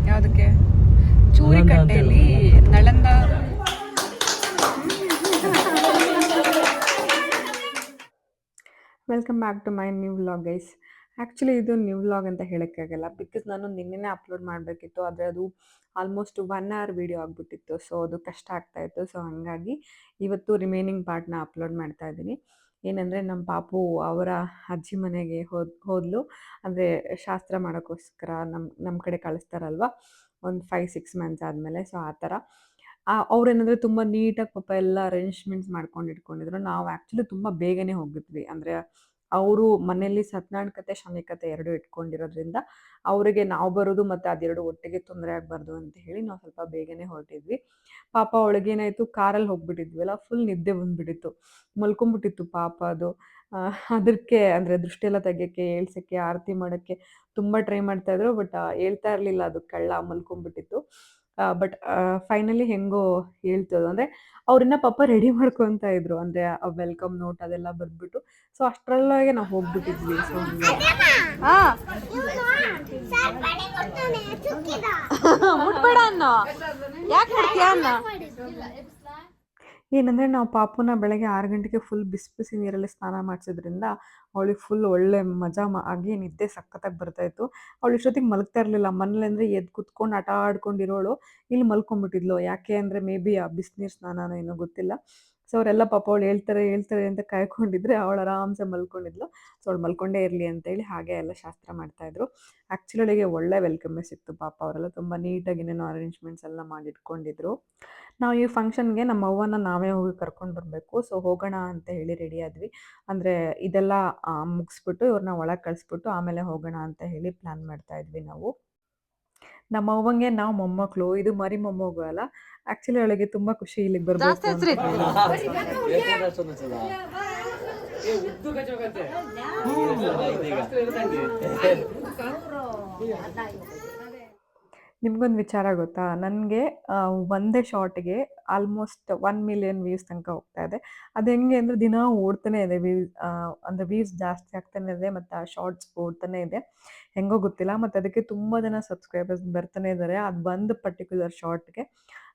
ಯಾವುದಕ್ಕೆ ಚೂರಿಕಟ್ಟೆಯಲ್ಲಿ Nalanda welcome back to my new vlog guys. Actually ಇದು ನ್ಯೂ ವ್ಲಾಗ್ ಅಂತ ಹೇಳೋಕ್ಕಾಗಲ್ಲ, ಬಿಕಾಸ್ ನಾನು ನಿನ್ನೆನೇ ಅಪ್ಲೋಡ್ ಮಾಡಬೇಕಿತ್ತು, ಆದರೆ ಅದು ಆಲ್ಮೋಸ್ಟ್ 1 hour ವೀಡಿಯೋ ಆಗಿಬಿಟ್ಟಿತ್ತು. ಸೊ ಅದು ಕಷ್ಟ ಆಗ್ತಾಯಿತ್ತು. ಸೊ ಹಾಗಾಗಿ ಇವತ್ತು ರಿಮೈನಿಂಗ್ ಪಾರ್ಟ್ನ ಅಪ್ಲೋಡ್ ಮಾಡ್ತಾ ಇದ್ದೀನಿ. ಏನಂದರೆ ನಮ್ಮ ಪಾಪು ಅವರ ಅಜ್ಜಿ ಮನೆಗೆ ಹೋದ್ಲು, ಅಂದರೆ ಶಾಸ್ತ್ರ ಮಾಡೋಕ್ಕೋಸ್ಕರ ನಮ್ಮ ಕಡೆ ಕಳಿಸ್ತಾರಲ್ವ ಒಂದು 5-6 months ಆದಮೇಲೆ. ಸೊ ಆ ಥರ ಅವ್ರೇನಂದರೆ ತುಂಬ ನೀಟಾಗಿ ಪಾಪ ಎಲ್ಲ ಅರೇಂಜ್ಮೆಂಟ್ಸ್ ಮಾಡ್ಕೊಂಡು ಇಟ್ಕೊಂಡಿದ್ರು. ನಾವು ಆ್ಯಕ್ಚುಲಿ ತುಂಬ ಬೇಗನೆ ಹೋಗಿದ್ವಿ, ಅಂದರೆ ಅವರು ಮನೆಯಲ್ಲಿ ಸತ್ಯನಾರಾಯಣ ಶನಿ ಕತೆ 2 ಇಟ್ಕೊಂಡಿರೋದ್ರಿಂದ ಅವರಿಗೆ ನಾವು ಬರೋದು ಮತ್ತು ಅದೆರಡು ಒಟ್ಟಿಗೆ ತೊಂದರೆ ಆಗಬಾರ್ದು ಅಂತ ಹೇಳಿ ನಾವು ಸ್ವಲ್ಪ ಬೇಗನೆ ಹೊರಟಿದ್ವಿ. ಪಾಪ ಅವಳಿಗೇನಾಯಿತು, ಕಾರಲ್ಲಿ ಹೋಗ್ಬಿಟ್ಟಿದ್ವಲ್ಲ, ಫುಲ್ ನಿದ್ದೆ ಬಂದುಬಿಟ್ಟಿತ್ತು, ಮಲ್ಕೊಂಡ್ಬಿಟ್ಟಿತ್ತು ಪಾಪ ಅದು. ಅದಕ್ಕೆ ಅಂದರೆ ದೃಷ್ಟಿ ಎಲ್ಲ ತೆಗಿಯೋಕ್ಕೆ, ಏಳ್ಸೋಕ್ಕೆ, ಆರತಿ ಮಾಡೋಕ್ಕೆ ತುಂಬ ಟ್ರೈ ಮಾಡ್ತಾಯಿದ್ರು. ಬಟ್ ಹೇಳ್ತಾ ಇರಲಿಲ್ಲ, ಅದು ಕಳ್ಳ ಮಲ್ಕೊಂಡ್ಬಿಟ್ಟಿತ್ತು. ಬಟ್ ಫೈನಲಿ ಹೆಂಗೋ ಹೇಳ್ತದೆ, ಅಂದರೆ ಅವ್ರನ್ನ ಪಾಪ ರೆಡಿ ಮಾಡ್ಕೊತಾ ಇದ್ರು, ಅಂದರೆ ವೆಲ್ಕಮ್ ನೋಟ್ ಅದೆಲ್ಲ ಬರೆದ್ಬಿಟ್ಟು. ಸೊ ಅಷ್ಟರೊಳಗೆ ನಾವು ಹೋಗ್ಬಿಟ್ಟಿದ್ವಿ. ಸೊ ಮುಟ್ಬೇಡ ಅನ್ನೋ, ಯಾಕೆ ಮಾಡ್ತೀಯ ಅನ್ನ. ಏನಂದರೆ ನಾವು ಪಾಪುನ ಬೆಳಗ್ಗೆ 6 ಗಂಟೆಗೆ ಫುಲ್ ಬಿಸಿ ನೀರಲ್ಲಿ ಸ್ನಾನ ಮಾಡಿಸಿದ್ರಿಂದ ಅವಳಿಗೆ ಫುಲ್ ಒಳ್ಳೆ ಮಜಾ ಆಗಿ ನಿದ್ದೆ ಸಖತ್ತಾಗಿ ಬರ್ತಾಯಿತ್ತು. ಅವಳು ಇಷ್ಟೊತ್ತಿಗೆ ಮಲಗ್ತಾ ಇರಲಿಲ್ಲ. ಮನೇಲಿ ಅಂದರೆ ಎದ್ದು ಕುತ್ಕೊಂಡು ಆಟ ಆಡ್ಕೊಂಡಿರೋಳು ಇಲ್ಲಿ ಮಲ್ಕೊಂಡ್ಬಿಟ್ಟಿದ್ಲು. ಯಾಕೆ ಅಂದರೆ ಮೇ ಬಿ ಆ ಬಿಸಿನೀರು ಸ್ನಾನನೋ ಏನೋ ಗೊತ್ತಿಲ್ಲ. ಸೊ ಅವರೆಲ್ಲ ಪಾಪ ಅವಳು ಹೇಳ್ತಾರೆ ಅಂತ ಕಾಯ್ಕೊಂಡಿದ್ರೆ ಅವಳು ಆರಾಮ್ಸೆ ಮಲ್ಕೊಂಡಿದ್ಲು. ಸೊ ಅವಳು ಮಲ್ಕೊಂಡೇ ಇರಲಿ ಅಂತೇಳಿ ಹಾಗೆ ಎಲ್ಲ ಶಾಸ್ತ್ರ ಮಾಡ್ತಾಯಿದ್ರು. ಆ್ಯಕ್ಚುಲಿ ಅವಳಿಗೆ ಒಳ್ಳೆ ವೆಲ್ಕಮ್ಮೇ ಸಿಕ್ತು. ಪಾಪ ಅವರೆಲ್ಲ ತುಂಬ ನೀಟಾಗಿ ಏನೇನೋ ಅರೇಂಜ್ಮೆಂಟ್ಸ್ ಎಲ್ಲ ಮಾಡಿಟ್ಕೊಂಡಿದ್ರು. ನಾವು ಈ ಫಂಕ್ಷನ್ಗೆ ನಮ್ಮ ಅವ್ವನ ನಾವೇ ಹೋಗಿ ಕರ್ಕೊಂಡು ಬರಬೇಕು. ಸೊ ಹೋಗೋಣ ಅಂತ ಹೇಳಿ ರೆಡಿ ಆದ್ವಿ. ಅಂದರೆ ಇದೆಲ್ಲ ಮುಗಿಸ್ಬಿಟ್ಟು ಇವ್ರನ್ನ ಒಳಗೆ ಕಳಿಸ್ಬಿಟ್ಟು ಆಮೇಲೆ ಹೋಗೋಣ ಅಂತ ಹೇಳಿ ಪ್ಲ್ಯಾನ್ ಮಾಡ್ತಾಯಿದ್ವಿ ನಾವು. ನಮ್ಮ ಅವ್ವಂಗೆ ನಾವು ಮೊಮ್ಮಕ್ಕಳು, ಇದು ಮರಿ ಮೊಮ್ಮಗು ಅಲ್ಲ. ಆ್ಯಕ್ಚುಲಿ ಅವಳಿಗೆ ತುಂಬ ಖುಷಿ ಇಲ್ಲಿಗೆ ಬರಬೇಕು ಅಂತ. ನಿಮ್ಗೊಂದು ವಿಚಾರ ಗೊತ್ತಾ, ನನಗೆ ಒಂದೇ ಶಾರ್ಟ್ಗೆ ಆಲ್ಮೋಸ್ಟ್ 1 million ವ್ಯೂಸ್ ತನಕ ಹೋಗ್ತಾ ಇದೆ. ಅದು ಹೆಂಗೆ ಅಂದರೆ ದಿನ ಓಡ್ತಾನೆ ಇದೆ ಅಂದರೆ ವ್ಯೂಸ್ ಜಾಸ್ತಿ ಆಗ್ತಾನೆ ಇದೆ, ಮತ್ತು ಆ ಶಾರ್ಟ್ಸ್ ಓಡ್ತಾನೆ ಇದೆ, ಹೆಂಗೋ ಗೊತ್ತಿಲ್ಲ. ಮತ್ತು ಅದಕ್ಕೆ ತುಂಬ ಜನ ಸಬ್ಸ್ಕ್ರೈಬರ್ಸ್ ಬರ್ತಾನೆ ಇದ್ದಾರೆ. ಅದು ಒಂದು ಪರ್ಟಿಕ್ಯುಲರ್ ಶಾರ್ಟ್ಗೆ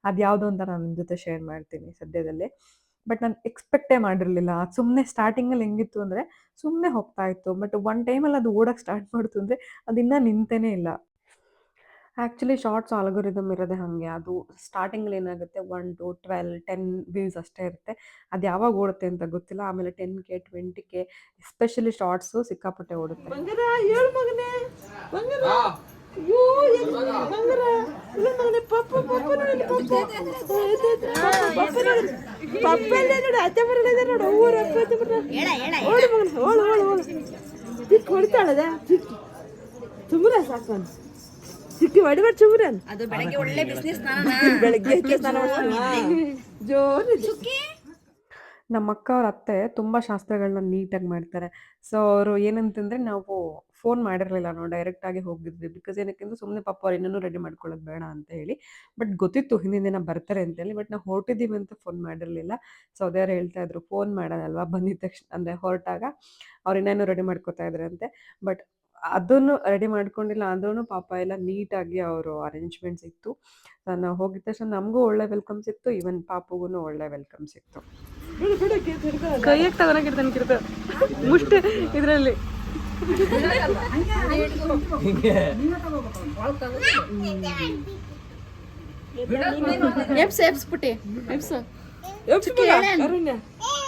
ಅದು ಯಾವುದೋ ಅಂತ ನಾನು ನಿಮ್ಮ ಜೊತೆ ಶೇರ್ ಮಾಡ್ತೀನಿ ಸದ್ಯದಲ್ಲೇ. ಬಟ್ ನಾನು ಎಕ್ಸ್ಪೆಕ್ಟೇ ಮಾಡಿರಲಿಲ್ಲ. ಸುಮ್ಮನೆ ಸ್ಟಾರ್ಟಿಂಗಲ್ಲಿ ಹೆಂಗಿತ್ತು ಅಂದರೆ ಸುಮ್ಮನೆ ಹೋಗ್ತಾ ಇತ್ತು. ಬಟ್ ಒನ್ ಟೈಮಲ್ಲಿ ಅದು ಓಡೋಕ್ಕೆ ಸ್ಟಾರ್ಟ್ ಮಾಡ್ತು ಅಂದರೆ ಅದು ಇನ್ನೂ ನಿಂತೇ ಇಲ್ಲ. ಆ್ಯಕ್ಚುಲಿ ಶಾರ್ಟ್ಸ್ ಆಲ್ಗೋರಿದಮ್ ಇರೋದೇ ಹಾಗೆ. ಅದು ಸ್ಟಾರ್ಟಿಂಗಲ್ಲಿ ಏನಾಗುತ್ತೆ 1 to 12, 10 ವ್ಯೂಸ್ ಅಷ್ಟೇ ಇರುತ್ತೆ. ಅದು ಯಾವಾಗ ಓಡುತ್ತೆ ಅಂತ ಗೊತ್ತಿಲ್ಲ. ಆಮೇಲೆ 10K 20K ಎಸ್ಪೆಷಲಿ ಶಾರ್ಟ್ಸು ಸಿಕ್ಕಾಪಟ್ಟೆ ಓಡುತ್ತೆ. ಚಿಟ್ಟಿ ಹೊಡಿಬೇಡ ಚುಮ್ರನ್. ಅದು ಬೆಳಗ್ಗೆ ಒಳ್ಳೆ ಬಿಸಿನೆಸ್ ಬೆಳಗ್ಗೆ ಸ್ನಾನ ಜೋರು. ನಮ್ಮ ಅಕ್ಕ ಅವ್ರ ಅತ್ತೆ ತುಂಬ ಶಾಸ್ತ್ರಗಳನ್ನ ನೀಟಾಗಿ ಮಾಡ್ತಾರೆ. ಸೊ ಅವರು ಏನಂತಂದರೆ ನಾವು ಫೋನ್ ಮಾಡಿರಲಿಲ್ಲ, ನಾವು ಡೈರೆಕ್ಟಾಗಿ ಹೋಗಿದ್ವಿ. ಬಿಕಾಸ್ ಏನಕ್ಕೆಂದ್ರೆ ಸುಮ್ಮನೆ ಪಾಪ ಅವ್ರು ಇನ್ನೂ ರೆಡಿ ಮಾಡ್ಕೊಳ್ಳೋದು ಬೇಡ ಅಂತ ಹೇಳಿ. ಬಟ್ ಗೊತ್ತಿತ್ತು ಹಿಂದಿನ ದಿನ ಬರ್ತಾರೆ ಅಂತೇಳಿ. ಬಟ್ ನಾವು ಹೊರಟಿದ್ದೀವಿ ಅಂತ ಫೋನ್ ಮಾಡಿರಲಿಲ್ಲ. ಸೊ ಅದೇವ್ರು ಹೇಳ್ತಾಯಿದ್ರು ಫೋನ್ ಮಾಡೋದಲ್ವ, ಬಂದಿದ್ದ ತಕ್ಷಣ ಅಂದರೆ ಹೊರಟಾಗ ಅವ್ರು ಇನ್ನೇನು ರೆಡಿ ಮಾಡ್ಕೋತಾ ಇದ್ರಂತೆ. ಬಟ್ ಅದನ್ನು ರೆಡಿ ಮಾಡ್ಕೊಂಡಿಲ್ಲ ಅಂದ್ರೂ ಪಾಪ ಎಲ್ಲ ನೀಟಾಗಿ ಅವರು ಅರೇಂಜ್ಮೆಂಟ್ಸ್ ಇತ್ತು. ನಾವು ಹೋಗಿದ ತಕ್ಷಣ ನಮಗೂ ಒಳ್ಳೆ ವೆಲ್ಕಮ್ ಸಿಕ್ತು, ಈವನ್ ಪಾಪುಗೂ ಒಳ್ಳೆ ವೆಲ್ಕಮ್ ಸಿಕ್ತು. ಕೈಯಾಗ ತಗೊಳಕಿರ್ತಾನೆ ಮುಷ್ಟೆ ಇದರಲ್ಲಿ.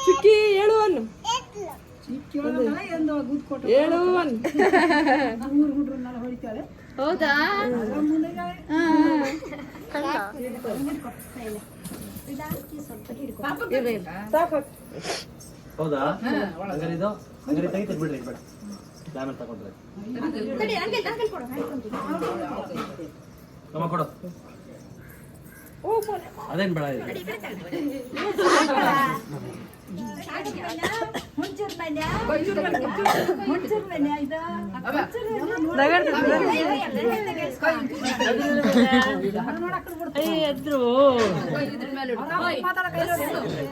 ಚಿಕ್ಕಿ ಹೇಳುವನು ಹೌದಾ? ಹೌದಾ? ಹಂಗಾರೆ ತೆಗಿತೀನಿ ಬಿಡ್ರಿ, ಬೇಡ ಆಮೇಲೆ ತಗೊಂಡ್ರೆ ಕೊಡು. ಅದೇನು ಬೇಡ ಎದ್ರು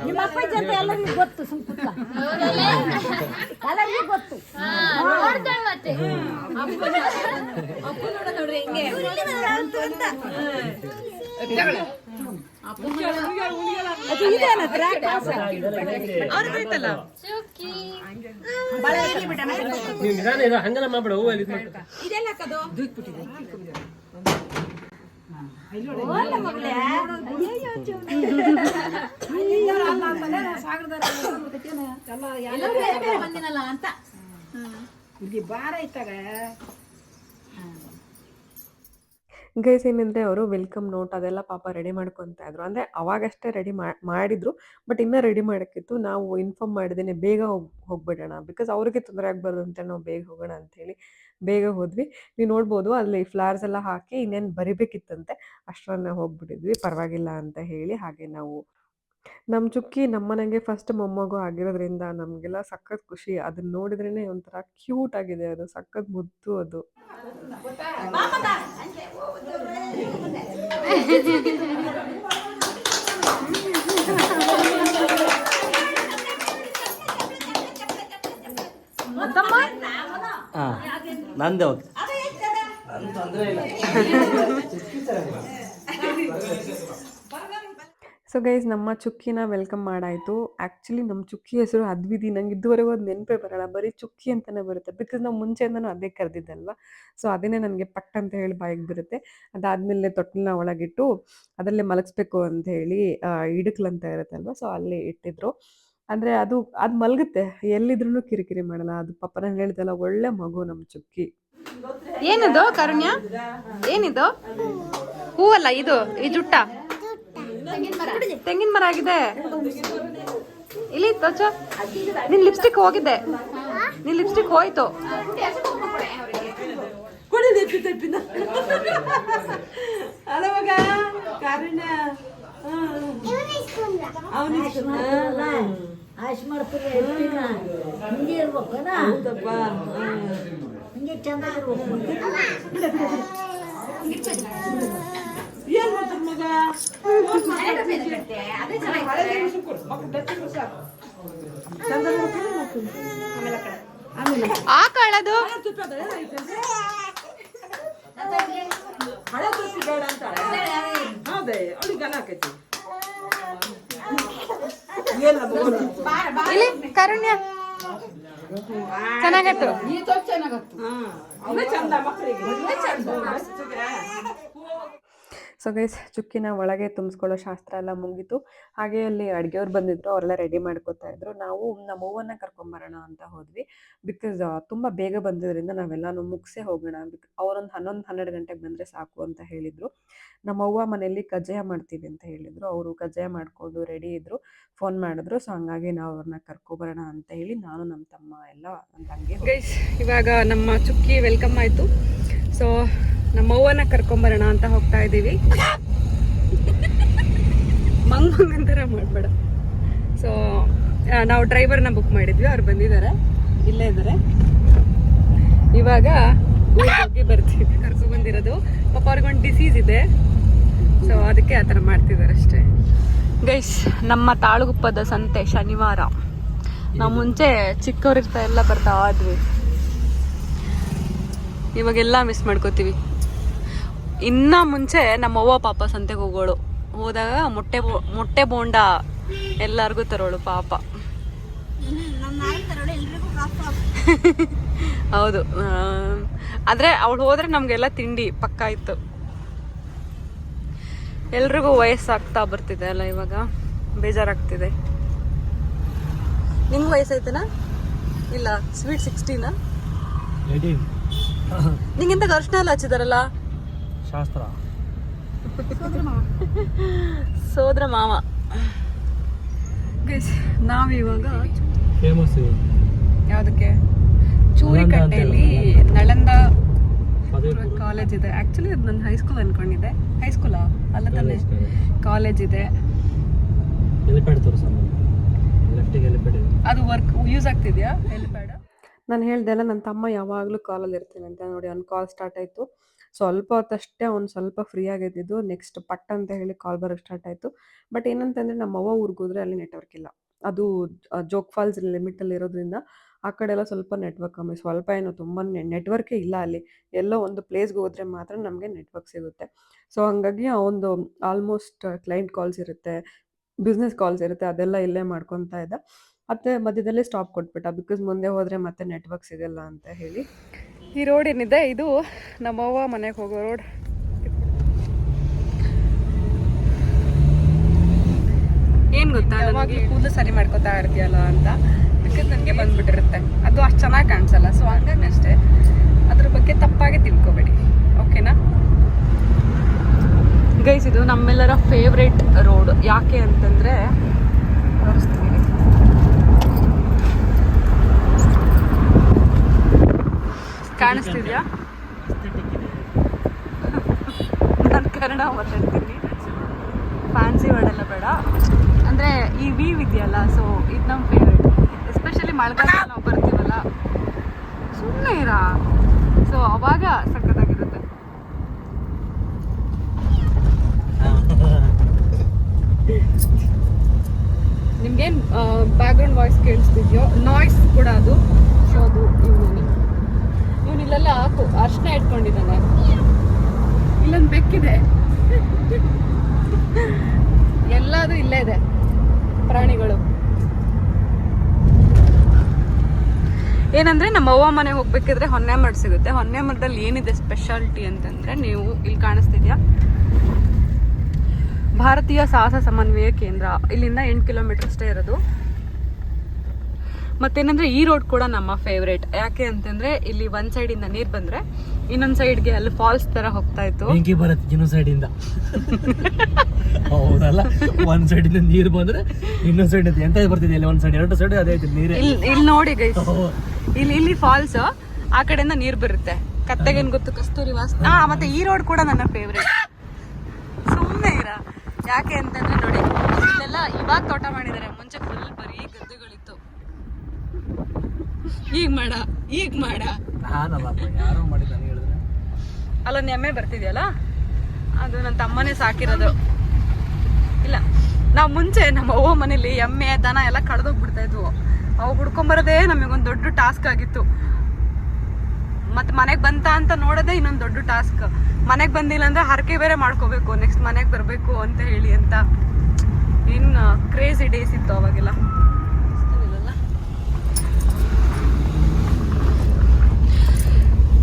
ನಿಮ್ಮ ಅಪ್ಪಾಜಿ ಅಂತ ಎಲ್ಲರಿಗೂ ಗೊತ್ತು ಸುಮ್ಕುತ್ಲ ಎಲ್ಲರಿಗೂ ಗೊತ್ತು ನೀವು ನಿಧಾನ ಇರೋ ಹಂಗೆಲ್ಲ ಮಾಡ್ಬೇಡ ಹೂವು ಅಲ್ಲಿ ಬಂದಿನಲ್ಲ ಅಂತ ಇಲ್ಲಿ ಬಾರ ಇತ್ತಾಗ ಗೈಸ್ ಏನಂದರೆ ಅವರು ವೆಲ್ಕಮ್ ನೋಟ್ ಅದೆಲ್ಲ ಪಾಪ ರೆಡಿ ಮಾಡ್ಕೊತಾ ಇದ್ರು. ಅಂದರೆ ಅವಾಗಷ್ಟೇ ರೆಡಿ ಮಾಡಿದ್ರು, ಬಟ್ ಇನ್ನೂ ರೆಡಿ ಮಾಡೋಕ್ಕಿತ್ತು. ನಾವು ಇನ್ಫಾರ್ಮ್ ಮಾಡಿದ್ದೇನೆ ಬೇಗ ಹೋಗ್ಬಿಡೋಣ, ಬಿಕಾಸ್ ಅವ್ರಿಗೆ ತೊಂದರೆ ಆಗಬಾರ್ದು ಅಂತ ನಾವು ಬೇಗ ಹೋಗೋಣ ಅಂಥೇಳಿ ಬೇಗ ಹೋದ್ವಿ. ನೀವು ನೋಡ್ಬೋದು ಅಲ್ಲಿ ಫ್ಲವರ್ಸ್ ಎಲ್ಲ ಹಾಕಿ ಇನ್ನೇನು ಬರಿಬೇಕಿತ್ತಂತೆ, ಅಷ್ಟರನ್ನ ಹೋಗ್ಬಿಟ್ಟಿದ್ವಿ. ಪರವಾಗಿಲ್ಲ ಅಂತ ಹೇಳಿ ಹಾಗೆ ನಾವು ನಮ್ಮ ಚುಕ್ಕಿ ನಮ್ಮನೆಗೆ ಫಸ್ಟ್ ಮೊಮ್ಮಗು ಆಗಿರೋದ್ರಿಂದ ನಮಗೆಲ್ಲ ಸಖತ್ ಖುಷಿ. ಅದನ್ನ ನೋಡಿದ್ರೇ ಒಂಥರ ಕ್ಯೂಟ್ ಆಗಿದೆ, ಅದು ಸಖತ್ ಮುದ್ದು ಅದು. ನಂದೇ ಓಕೆ. ಸೊ ಗೈಸ್ ನಮ್ಮ ಚುಕ್ಕಿನ ವೆಲ್ಕಮ್ ಮಾಡಾಯಿತು. ಆ್ಯಕ್ಚುಲಿ ನಮ್ಮ ಚುಕ್ಕಿ ಹೆಸರು ಅದ್ವಿತಿ. ನಂಗೆ ಇದುವರೆಗೂ ಅದು ನೆನಪೇ ಬರೋಲ್ಲ, ಬರೀ ಚುಕ್ಕಿ ಅಂತಲೇ ಬರುತ್ತೆ. ಬಿಕಾಸ್ ನಾವು ಮುಂಚೆಯಿಂದನೂ ಅದೇ ಕರೆದಿದ್ದಲ್ವ, ಸೊ ಅದನ್ನೇ ನನಗೆ ಪಟ್ ಅಂತ ಹೇಳಿ ಬಾಯಿಗೆ ಬರುತ್ತೆ. ಅದಾದಮೇಲೆ ತೊಟ್ಟಲನ್ನ ಒಳಗಿಟ್ಟು ಅದರಲ್ಲೇ ಮಲಗಿಸ್ಬೇಕು ಅಂತ ಹೇಳಿ ಇಡುಕ್ಲಂತ ಇರುತ್ತಲ್ವ, ಸೊ ಅಲ್ಲಿ ಇಟ್ಟಿದ್ರು. ಅಂದರೆ ಅದು ಮಲಗುತ್ತೆ, ಎಲ್ಲಿದ್ರೂ ಕಿರಿಕಿರಿ ಮಾಡಲ್ಲ. ಅದು ಪಾಪ ನಾನು ಹೇಳಿದಲ್ಲ, ಒಳ್ಳೆ ಮಗು ನಮ್ಮ ಚುಕ್ಕಿ. ಏನಿದು ಕಾರುಣ್ಯ? ಏನಿದು ಹೂವಲ್ಲ, ಇದು ಈ ಜುಟ್ಟ ತೆಂಗಿನ ಮರ ಆಗಿದೆ. ಇಲ್ಲಿ ತೋಚ, ನಿನ್ ಲಿಪ್ಸ್ಟಿಕ್ ಹೋಗಿದೆ, ನಿನ್ ಲಿಪ್ಸ್ಟಿಕ್ ಹೋಯ್ತು. ಅಲವಾಗ ಕಾರಣ ಆಶ್ ಮಾಡ್ತೀರಿ ಹಿಂಗೆ ಇರ್ಬೇಕನ, ಹಿಂಗೆ ಚಂದ ಇರ್ಬೇಕು. ಏನ್ ಮಾಡ್ತಾರ ಮಗ? ಆ ಕಳದು ಹಳೆ ತುಪ್ಪಿ ಬೇಡ ಅಂತ ಹೌದೇ ಅವಳಿಗೆ ಗನ ಹಾಕೈತಿ. ಇಲ್ಲಿ ಕಾರುಣ್ಯ ಚೆನ್ನಾಗತ್ತು. ಅವೇ ಚಂದ ಮಕ್ಕಳಿಗೆ. ಸೊ ಗೈಸ್ ಚುಕ್ಕಿನ ಒಳಗೆ ತುಂಬಿಸ್ಕೊಳ್ಳೋ ಶಾಸ್ತ್ರ ಎಲ್ಲ ಮುಗೀತು. ಹಾಗೆ ಅಲ್ಲಿ ಅಡುಗೆಯವ್ರು ಬಂದಿದ್ರು, ಅವರೆಲ್ಲ ರೆಡಿ ಮಾಡ್ಕೋತಾ ಇದ್ರು. ನಾವು ನಮ್ಮ ಅವ್ವನ್ನ ಕರ್ಕೊಂಬರೋಣ ಅಂತ ಹೋದ್ವಿ. ಬಿಕಾಸ್ ತುಂಬ ಬೇಗ ಬಂದಿದ್ದರಿಂದ ನಾವೆಲ್ಲನೂ ಮುಗಿಸೇ ಹೋಗೋಣ. ಅವರೊಂದು 11-12 ಗಂಟೆಗೆ ಬಂದರೆ ಸಾಕು ಅಂತ ಹೇಳಿದರು. ನಮ್ಮ ಅವ್ವ ಮನೆಯಲ್ಲಿ ಕಜ್ಜಾಯ ಮಾಡ್ತೀವಿ ಅಂತ ಹೇಳಿದರು. ಅವರು ಕಜ್ಜಾಯ ಮಾಡಿಕೊಂಡು ರೆಡಿ ಇದ್ದರು, ಫೋನ್ ಮಾಡಿದ್ರು. ಸೊ ಹಂಗಾಗಿ ನಾವು ಅವ್ರನ್ನ ಕರ್ಕೊಬರೋಣ ಅಂತ ಹೇಳಿ ನಾನು ನಮ್ಮ ತಮ್ಮ ಎಲ್ಲ ನನ್ನ ತಂಗಿ. ಗೈಸ್ ಇವಾಗ ನಮ್ಮ ಚುಕ್ಕಿ ವೆಲ್ಕಮ್ ಆಯಿತು. ಸೊ ನಮ್ಮ ಅವ್ವನ ಕರ್ಕೊಂಬರೋಣ ಅಂತ ಹೋಗ್ತಾ ಇದ್ದೀವಿ. ಮಂಗಂತರ ಮಾಡಬೇಡ. ಸೊ ನಾವು ಡ್ರೈವರ್ನ ಬುಕ್ ಮಾಡಿದ್ವಿ, ಅವ್ರು ಬಂದಿದ್ದಾರೆ, ಇಲ್ಲೇ ಇದ್ದಾರೆ. ಇವಾಗ ಹೋಗಿ ಬರ್ತೀವಿ. ಕರ್ಕೊಬಂದಿರೋದು ಪಾಪ ಅವ್ರಿಗೊಂದು ಡಿಸೀಸ್ ಇದೆ, ಸೊ ಅದಕ್ಕೆ ಆ ಥರ ಮಾಡ್ತಿದ್ದಾರೆ ಅಷ್ಟೇ. ಗೈಸ್ ನಮ್ಮ ತಾಳುಗುಪ್ಪದ ಸಂತೆ ಶನಿವಾರ. ನಾವು ಮುಂಚೆ ಚಿಕ್ಕವರಿರ್ತಾ ಎಲ್ಲ ಬರ್ತಾ ಇದ್ವಿ, ಇವಾಗೆಲ್ಲ ಮಿಸ್ ಮಾಡ್ಕೋತೀವಿ. ಇನ್ನ ಮುಂಚೆ ನಮ್ಮ ಅವ್ವ ಪಾಪ ಸಂತೆಗೆ ಹೋಗೋಳು, ಹೋದಾಗ ಮೊಟ್ಟೆ ಬೋಂಡ ಎಲ್ಲರಿಗೂ ತರೋಳು ಪಾಪ. ಹೌದು, ಆದರೆ ಅವಳು ಹೋದ್ರೆ ನಮಗೆಲ್ಲ ತಿಂಡಿ ಪಕ್ಕ ಇತ್ತು. ಎಲ್ರಿಗೂ ವಯಸ್ಸಾಗ್ತಾ ಬರ್ತಿದೆ ಅಲ್ಲ, ಇವಾಗ ಬೇಜಾರಾಗ್ತಿದೆ. ನಿಮ್ಗೆ ವಯಸ್ಸಾಯ್ತನಾ? ಇಲ್ಲ, ಸ್ವೀಟ್ 16ನಾ? ನಿಂಗೆಂತ ಅರ್ಶನ ಎಲ್ಲ ಹಚ್ಚಿದಾರಲ್ಲ ಶಾಸ್ತ್ರ. ಸೋದ್ರ ಮಾವ. ನಾವಿವಾಗ ಫೇಮಸ್ ಯಾವುದಕ್ಕೆ ಚೂರಿಕಟ್ಟೆಯಲ್ಲಿ ನಳಂದ ಕಾಲೇಜ್ ಇದೆ. ಆ್ಯಕ್ಚುಲಿ ಅದು ನನ್ನ ಹೈಸ್ಕೂಲ್ ಅಂದ್ಕೊಂಡಿದ್ದೆ. ಹೈಸ್ಕೂಲಾ ಅಲ್ಲ ತಾನೆ, ಕಾಲೇಜ್ ಇದೆ. ಎಲಿಪ್ಯಾಡ್ ತೋರಿಸ, ಲೆಫ್ಟಿಗೆ ಎಲಿಪ್ಯಾಡ್ ಇದೆ. ಅದು ವರ್ಕ್ ಯೂಸ್ ಆಗ್ತಿದೆಯಾ ಎಲಿಪ್ಯಾಡ್? ನಾನು ಹೇಳ್ದೆ ಅಲ್ಲ, ನನ್ನ ತಮ್ಮ ಯಾವಾಗಲೂ ಕಾಲಲ್ಲಿ ಇರ್ತೀನಿ ಅಂತ. ನೋಡಿ ಅವ್ನ ಕಾಲ್ ಸ್ಟಾರ್ಟ್ ಆಯಿತು. ಸ್ವಲ್ಪ ಹೊತ್ತಷ್ಟೇ ಅವ್ನು ಸ್ವಲ್ಪ ಫ್ರೀ ಆಗಿದ್ದಿದ್ದು. ನೆಕ್ಸ್ಟ್ ಪಟ್ ಅಂತ ಹೇಳಿ ಕಾಲ್ ಬರೋಕ್ಕೆ ಸ್ಟಾರ್ಟ್ ಆಯಿತು. ಬಟ್ ಏನಂತಂದರೆ ನಮ್ಮವ್ವ ಊರಿಗೆ ಹೋದರೆ ಅಲ್ಲಿ ನೆಟ್ವರ್ಕ್ ಇಲ್ಲ. ಅದು ಜೋಗ್ ಫಾಲ್ಸ್ ಲಿಮಿಟಲ್ಲಿ ಇರೋದ್ರಿಂದ ಆ ಕಡೆ ಎಲ್ಲ ಸ್ವಲ್ಪ ನೆಟ್ವರ್ಕ್ ಕಮ್ಮಿ. ಸ್ವಲ್ಪ ಏನು ತುಂಬ ನೆಟ್ವರ್ಕೇ ಇಲ್ಲ ಅಲ್ಲಿ. ಎಲ್ಲೋ ಒಂದು ಪ್ಲೇಸ್ಗೆ ಹೋದರೆ ಮಾತ್ರ ನಮಗೆ ನೆಟ್ವರ್ಕ್ ಸಿಗುತ್ತೆ. ಸೊ ಹಂಗಾಗಿ ಅವನದು ಆಲ್ಮೋಸ್ಟ್ ಕ್ಲೈಂಟ್ ಕಾಲ್ಸ್ ಇರುತ್ತೆ, ಬಿಸ್ನೆಸ್ ಕಾಲ್ಸ್ ಇರುತ್ತೆ, ಅದೆಲ್ಲ ಇಲ್ಲೇ ಮಾಡ್ಕೊತಾ ಇದ್ದ. ಮತ್ತೆ ಮಧ್ಯದಲ್ಲೇ ಸ್ಟಾಪ್ ಕೊಟ್ಬಿಟ್ಟ, ಬಿಕಾಸ್ ಮುಂದೆ ಹೋದರೆ ಮತ್ತೆ ನೆಟ್ವರ್ಕ್ ಸಿಗಲ್ಲ ಅಂತ ಹೇಳಿ. ಈ ರೋಡ್ ಏನಿದೆ ಇದು ನಮ್ಮವ್ವ ಮನೆಗೆ ಹೋಗೋ ರೋಡ್. ಏನು ಗೊತ್ತಾ, ಯಾವಾಗಲೂ ಕೂದಲು ಸರಿ ಮಾಡ್ಕೊತಾ ಇರ್ತೀಯಲ್ಲ ಅಂತ, ಬಿಕಾಸ್ ನನಗೆ ಬಂದ್ಬಿಟ್ಟಿರುತ್ತೆ. ಅದು ಅಷ್ಟು ಚೆನ್ನಾಗಿ ಕಾಣಿಸಲ್ಲ. ಸೊ ಹಂಗಾಗಿ ಅಷ್ಟೇ, ಅದ್ರ ಬಗ್ಗೆ ತಪ್ಪಾಗಿ ತಿಳ್ಕೊಬೇಡಿ, ಓಕೆನಾ ಗೈಸ್. ಇದು ನಮ್ಮೆಲ್ಲರ ಫೇವ್ರೇಟ್ ರೋಡ್. ಯಾಕೆ ಅಂತಂದರೆ ತೋರಿಸ್ತೀನಿ, ಕಾಣಿಸ್ತಿದ್ಯಾ? ನಾನು ಕನ್ನಡ ಮಾತಾಡ್ತೀನಿ, ಫ್ಯಾನ್ಸಿ ವರ್ಡ್ ಎಲ್ಲ ಬೇಡ. ಅಂದರೆ ಈ ವೀವ್ ಇದೆಯಲ್ಲ, ಸೊ ಇದು ನಮ್ಮ ಫೇವ್ರೇಟ್. ಎಸ್ಪೆಷಲಿ ಮಳೆಗಾಲ ನಾವು ಬರ್ತೀವಲ್ಲ, ಸುಮ್ಮನೆ ಇರಾ, ಸೊ ಅವಾಗ ಸಖತ್ತಾಗಿರುತ್ತೆ. ನಿಮ್ಗೇನು ಬ್ಯಾಕ್ಗ್ರೌಂಡ್ ವಾಯ್ಸ್ ಕೇಳಿಸ್ತಿದ್ಯೋ, ನಾಯ್ಸ್ ಕೂಡ ಅದು. ಸೊ ಅದು ಇವನಿಲ್ಲೆಲ್ಲ ಅರ್ಶನ ಇಟ್ಕೊಂಡಿದ್ದಾನೆ. ಇಲ್ಲೊಂದು ಬೆಕ್ಕಿದೆ, ಎಲ್ಲದು ಇಲ್ಲೇ ಇದೆ ಪ್ರಾಣಿಗಳು. ಏನಂದರೆ ನಮ್ಮ ಅವ್ವ ಮನೆಗೆ ಹೋಗ್ಬೇಕಿದ್ರೆ ಹೊನ್ನೆಮಠ ಸಿಗುತ್ತೆ. ಹೊನ್ನೆಮಠದಲ್ಲಿ ಏನಿದೆ ಸ್ಪೆಷಾಲಿಟಿ ಅಂತಂದರೆ, ನೀವು ಇಲ್ಲಿ ಕಾಣಿಸ್ತಿದ್ಯಾ, ಭಾರತೀಯ ಸಾಹಸ ಸಮನ್ವಯ ಕೇಂದ್ರ. ಇಲ್ಲಿಂದ 8 ಕಿಲೋಮೀಟರ್ ಅಷ್ಟೇ ಇರೋದು. ಮತ್ತೇನಂದರೆ ಈ ರೋಡ್ ಕೂಡ ನಮ್ಮ ಫೇವ್ರೇಟ್. ಯಾಕೆ ಅಂತಂದರೆ ಇಲ್ಲಿ ಒಂದು ಸೈಡಿಂದ ನೀರು ಬಂದರೆ ಇನ್ನೊಂದು ಸೈಡ್ಗೆ ಅಲ್ಲಿ ಫಾಲ್ಸ್ ಥರ ಹೋಗ್ತಾ ಇತ್ತು. ಬೆಂಕಿ ಬರುತ್ತೆ ಇನ್ನೊಂದು ಸೈಡಿಂದ. ಹೌದಲ್ಲ, ಒಂದು ಸೈಡಿಂದ ನೀರು ಬಂದರೆ ಇನ್ನೊಂದು ಸೈಡ್ ಎಂತ ಬರ್ತಿದೆ ಅಲ್ಲಿ, ಒಂದು ಸೈಡ್ 2 ಸೈಡ್ ಅದೇ ಐತಿ ನೀರು. ಇಲ್ಲಿ ನೋಡಿ ಗೈಸ್, ಇಲ್ಲಿ ಫಾಲ್ಸ್, ಆ ಕಡೆಯಿಂದ ನೀರು ಬರುತ್ತೆ. ಕತ್ತೆಗೇನು ಗೊತ್ತು, ಕಸ್ತೂರಿ ವಾಸ್. ಮತ್ತೆ ಈ ರೋಡ್ ಕೂಡ ನನ್ನ ಫೇವ್ರೇಟ್. ಸುಮ್ಮನೆ ಇರ. ಯಾಕೆ ಅಂತಂದ್ರೆ ನೋಡಿ, ಇಲ್ಲೆಲ್ಲ ಇವಾಗ ತೋಟ ಮಾಡಿದ್ದಾರೆ, ಮುಂಚೆ ಫುಲ್ ಬರೀ ಗದ್ದೆಗಳಿತ್ತು. ಈಗ ಮಾಡ ಯಾರೋ ಮಾಡಿದ್ದಾನೆ ಹೇಳಿದ್ರೆ. ಅಲ್ಲೊಂದು ಎಮ್ಮೆ ಬರ್ತಿದ್ಯಲ್ಲ, ಅದು ನನ್ನ ತಮ್ಮನೇ ಸಾಕಿರೋದು. ಇಲ್ಲ, ನಾವು ಮುಂಚೆ ನಮ್ಮ ಅವ್ವ ಮನೇಲಿ ಎಮ್ಮೆ ದನ ಎಲ್ಲ ಕಳೆದೋಗ್ಬಿಡ್ತಾ ಇದ್ವು. ಅವು ಹುಡ್ಕೊಂಬರೋದೇ ನಮಗೊಂದು ದೊಡ್ಡ ಟಾಸ್ಕ್ ಆಗಿತ್ತು. ಮತ್ತೆ ಮನೆಗೆ ಬಂತ ಅಂತ ನೋಡೋದೇ ಇನ್ನೊಂದು ದೊಡ್ಡ ಟಾಸ್ಕ್. ಮನೆಗೆ ಬಂದಿಲ್ಲ ಅಂದ್ರೆ ಹರಕೆ ಬೇರೆ ಮಾಡ್ಕೋಬೇಕು, ನೆಕ್ಸ್ಟ್ ಮನೆಗೆ ಬರಬೇಕು ಅಂತ ಹೇಳಿ ಅಂತ. ಇನ್ನು ಕ್ರೇಜಿ ಡೇಸ್ ಇತ್ತು ಅವಾಗೆಲ್ಲ.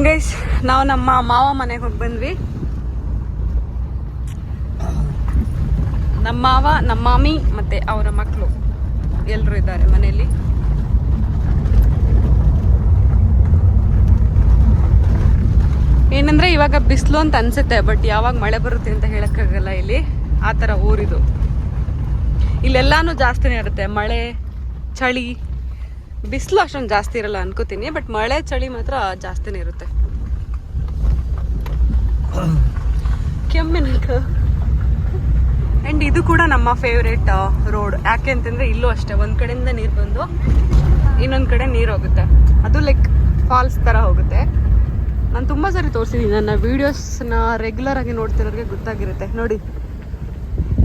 ಗೈಸ್, ನಾವು ನಮ್ಮ ಮಾವ ಮನೆಗೆ ಹೋಗಿ ಬಂದ್ವಿ. ನಮ್ಮ ಮಾವ, ನಮ್ಮ ಮಾಮಿ ಮತ್ತೆ ಅವರ ಮಕ್ಕಳು ಎಲ್ಲರೂ ಇದ್ದಾರೆ ಮನೆಯಲ್ಲಿ. ಏನಂದ್ರೆ ಇವಾಗ ಬಿಸಿಲು ಅಂತ ಅನ್ಸುತ್ತೆ, ಬಟ್ ಯಾವಾಗ ಮಳೆ ಬರುತ್ತೆ ಅಂತ ಹೇಳಕ್ಕಾಗಲ್ಲ. ಇಲ್ಲಿ ಆ ಥರ ಊರಿದು. ಇಲ್ಲೆಲ್ಲಾನು ಜಾಸ್ತಿನೇ ಇರುತ್ತೆ, ಮಳೆ ಚಳಿ. ಬಿಸಿಲು ಅಷ್ಟೊಂದು ಜಾಸ್ತಿ ಇರಲ್ಲ ಅನ್ಕೋತೀನಿ, ಬಟ್ ಮಳೆ ಚಳಿ ಮಾತ್ರ ಜಾಸ್ತಿನೇ ಇರುತ್ತೆ. ಕೆಮ್ಮಿನಕ. ಆ್ಯಂಡ್ ಇದು ಕೂಡ ನಮ್ಮ ಫೇವ್ರೇಟ್ ರೋಡ್. ಯಾಕೆ ಅಂತಂದರೆ ಇಲ್ಲೂ ಅಷ್ಟೇ, ಒಂದು ಕಡೆಯಿಂದ ನೀರು ಬಂದು ಇನ್ನೊಂದು ಕಡೆ ನೀರು ಹೋಗುತ್ತೆ. ಅದು ಲೈಕ್ ಫಾಲ್ಸ್ ಥರ ಹೋಗುತ್ತೆ. ನಾನು ತುಂಬ ಸರಿ ತೋರಿಸಿದ್ದೀನಿ, ನನ್ನ ವೀಡಿಯೋಸ್ನ ರೆಗ್ಯುಲರ್ ಆಗಿ ನೋಡ್ತಿರೋರಿಗೆ ಗೊತ್ತಾಗಿರುತ್ತೆ. ನೋಡಿ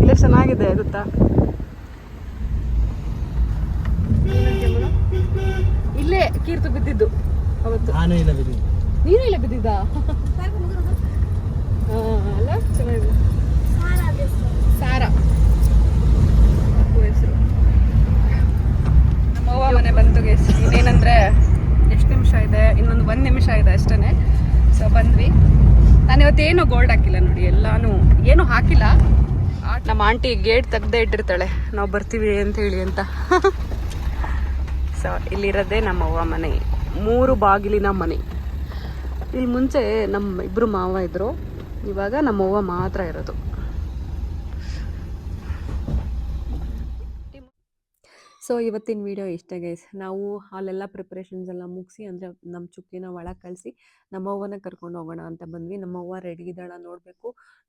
ಇಲ್ಲೇ ಚೆನ್ನಾಗಿದೆ ಗೊತ್ತಾ. ಇಲ್ಲೇ ಕೀರ್ತು ಬಿದ್ದಿದ್ದು ಅವತ್ತು. ನೀನು ಇಲ್ಲ ಬಿದ್ದಿದ್ದ ಅಲ್ಲ, ಚೆನ್ನಾಗಿದೆ. ಸಾರಾ ಹೆಸರು. ನಮ್ಮವ್ವ ಮನೆ ಬಂತು ಗೇಸ್. ಇನ್ನೇನಂದ್ರೆ ಎಷ್ಟು ನಿಮಿಷ ಇದೆ, ಇನ್ನೊಂದು 1 ನಿಮಿಷ ಇದೆ ಅಷ್ಟೇ. ಸೊ ಬಂದ್ವಿ. ನಾನು ಇವತ್ತೇನು ಗೋಲ್ಡ್ ಹಾಕಿಲ್ಲ ನೋಡಿ, ಎಲ್ಲಾನು ಏನು ಹಾಕಿಲ್ಲ. ನಮ್ಮ ಆಂಟಿ ಗೇಟ್ ತೆಗ್ದೇ ಇಟ್ಟಿರ್ತಾಳೆ ನಾವು ಬರ್ತೀವಿ ಅಂತ ಹೇಳಿ ಅಂತ. ಸೊ ಇಲ್ಲಿರೋದೇ ನಮ್ಮವ್ವ ಮನೆ, 3 ಬಾಗಿಲಿನ ಮನೆ. ಇಲ್ಲಿ ಮುಂಚೆ ನಮ್ಮ ಇಬ್ಬರು ಮಾವ ಇದ್ರು, ಇವಾಗ ನಮ್ಮವ್ವ ಮಾತ್ರ ಇರೋದು. ಸೊ ಇವತ್ತಿನ ವಿಡಿಯೋ ಇಷ್ಟೇ ಗೈಸ್. ನಾವು ಅಲ್ಲೆಲ್ಲ ಪ್ರಿಪ್ರೇಷನ್ಸ್ ಎಲ್ಲ ಮುಗಿಸಿ, ಅಂದರೆ ನಮ್ಮ ಚುಕ್ಕಿನ ಒಳಗೆ ಕಳಿಸಿ ನಮ್ಮವ್ವನ ಕರ್ಕೊಂಡು ಹೋಗೋಣ ಅಂತ ಬಂದ್ವಿ. ನಮ್ಮವ್ವ ರೆಡಿ ಇದ್ದಾಳ ನೋಡಬೇಕು,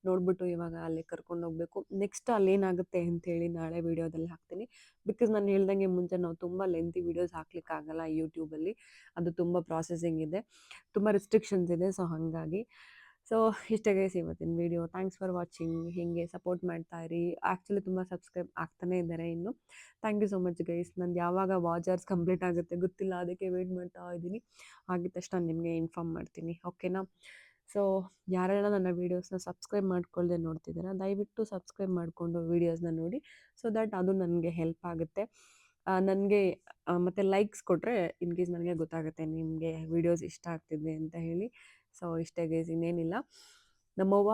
ನೋಡ್ಬಿಟ್ಟು ಇವಾಗ ಅಲ್ಲಿ ಕರ್ಕೊಂಡು ಹೋಗಬೇಕು. ನೆಕ್ಸ್ಟ್ ಅಲ್ಲೇನಾಗುತ್ತೆ ಅಂತೇಳಿ ನಾಳೆ ವೀಡಿಯೋದಲ್ಲಿ ಹಾಕ್ತೀನಿ. ಬಿಕಾಸ್ ನಾನು ಹೇಳ್ದಂಗೆ ಮುಂಚೆ ನಾವು ತುಂಬ ಲೆಂತಿ ವೀಡಿಯೋಸ್ ಹಾಕ್ಲಿಕ್ಕಾಗಲ್ಲ ಯೂಟ್ಯೂಬಲ್ಲಿ, ಅದು ತುಂಬ ಪ್ರಾಸೆಸಿಂಗ್ ಇದೆ, ತುಂಬ ರಿಸ್ಟ್ರಿಕ್ಷನ್ಸ್ ಇದೆ. ಸೊ ಹಾಗಾಗಿ ಸೊ ಇಷ್ಟೇ ಗೈಸ್ ಇವತ್ತಿನ ವಿಡಿಯೋ. Thanks for watching. ಹೀಗೆ ಸಪೋರ್ಟ್ ಮಾಡ್ತಾ ಇರಿ. ಆ್ಯಕ್ಚುಲಿ ತುಂಬ ಸಬ್ಸ್ಕ್ರೈಬ್ ಆಗ್ತಾನೇ ಇದ್ದಾರೆ ಇನ್ನು. Thank you so much guys. ನಂದು ಯಾವಾಗ ವಾಚರ್ಸ್ ಕಂಪ್ಲೀಟ್ ಆಗುತ್ತೆ ಗೊತ್ತಿಲ್ಲ, ಅದಕ್ಕೆ ವೆಯ್ಟ್ ಮಾಡ್ತಾ ಇದ್ದೀನಿ. ಆಗಿದ ತಕ್ಷಣ ನಿಮಗೆ ಇನ್ಫಾರ್ಮ್ ಮಾಡ್ತೀನಿ, ಓಕೆನಾ? ಸೊ ಯಾರೆಲ್ಲ ನನ್ನ ವೀಡಿಯೋಸ್ನ ಸಬ್ಸ್ಕ್ರೈಬ್ ಮಾಡ್ಕೊಳ್ಳದೆ ನೋಡ್ತಿದ್ದೀರಾ, ದಯವಿಟ್ಟು ಸಬ್ಸ್ಕ್ರೈಬ್ ಮಾಡಿಕೊಂಡು ವೀಡಿಯೋಸ್ನ ನೋಡಿ. ಸೊ ದಟ್ ಅದು ನನಗೆ ಹೆಲ್ಪ್ ಆಗುತ್ತೆ. ನನಗೆ ಮತ್ತು ಲೈಕ್ಸ್ ಕೊಟ್ಟರೆ ಇನ್ ಕೇಸ್ ನನಗೆ ಗೊತ್ತಾಗುತ್ತೆ ನಿಮಗೆ ವೀಡಿಯೋಸ್ ಇಷ್ಟ ಆಗ್ತಿದೆ ಅಂತ ಹೇಳಿ. ಸೊ ಇಷ್ಟೇ ಗೈಸ್, ಇನ್ನೇನಿಲ್ಲ. ನಮ್ಮವ್ವ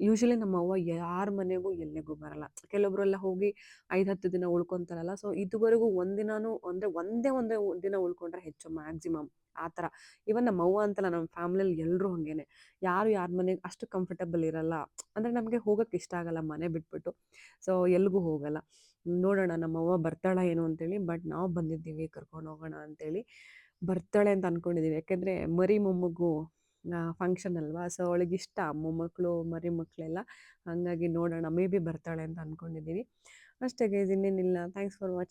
ಯೂಶ್ವಲಿ ನಮ್ಮವ್ವ ಯಾರ ಮನೆಗೂ ಎಲ್ಲಿಗೂ ಬರಲ್ಲ. ಕೆಲವೊಬ್ಬರೆಲ್ಲ ಹೋಗಿ 5-10 ದಿನ ಉಳ್ಕೊತಾರಲ್ಲ. ಸೊ ಇದುವರೆಗೂ ಒಂದಿನೂ ಅಂದರೆ ಒಂದೇ ದಿನ ಉಳ್ಕೊಂಡ್ರೆ ಹೆಚ್ಚು, ಮ್ಯಾಕ್ಸಿಮಮ್ ಆ ಥರ. ಇವನ್ ನಮ್ಮವ್ವ ಅಂತಲ್ಲ, ನಮ್ಮ ಫ್ಯಾಮಿಲಿಯಲ್ಲಿ ಎಲ್ಲರೂ ಹಾಗೇನೆ. ಯಾರು ಯಾರ ಮನೆಗೆ ಅಷ್ಟು ಕಂಫರ್ಟಬಲ್ ಇರಲ್ಲ. ಅಂದರೆ ನಮಗೆ ಹೋಗೋಕ್ಕೆ ಇಷ್ಟ ಆಗಲ್ಲ ಮನೆ ಬಿಟ್ಬಿಟ್ಟು. ಸೊ ಎಲ್ಲಿಗೂ ಹೋಗಲ್ಲ. ನೋಡೋಣ ನಮ್ಮವ್ವ ಬರ್ತಾಳ ಏನು ಅಂತೇಳಿ. ಬಟ್ ನಾವು ಬಂದಿದ್ದೀವಿ ಕರ್ಕೊಂಡು ಹೋಗೋಣ ಅಂತೇಳಿ. ಬರ್ತಾಳೆ ಅಂತ ಅಂದ್ಕೊಂಡಿದ್ದೀವಿ. ಯಾಕೆಂದರೆ ಮರಿ ಮೊಮ್ಮಗು ಫಂಕ್ಷನ್ ಅಲ್ವಾ. ಸೊ ಅವಳಿಗಿಷ್ಟ ಮೊಮ್ಮಕ್ಕಳು ಮರಿ ಮಕ್ಕಳೆಲ್ಲ. ಹಾಗಾಗಿ ನೋಡೋಣ, ಮೇ ಬಿ ಬರ್ತಾಳೆ ಅಂತ ಅಂದ್ಕೊಂಡಿದ್ದೀವಿ. ಅಷ್ಟೇ ಗೈಸ್, ಇನ್ನೇನಿಲ್ಲ. Thanks for watching.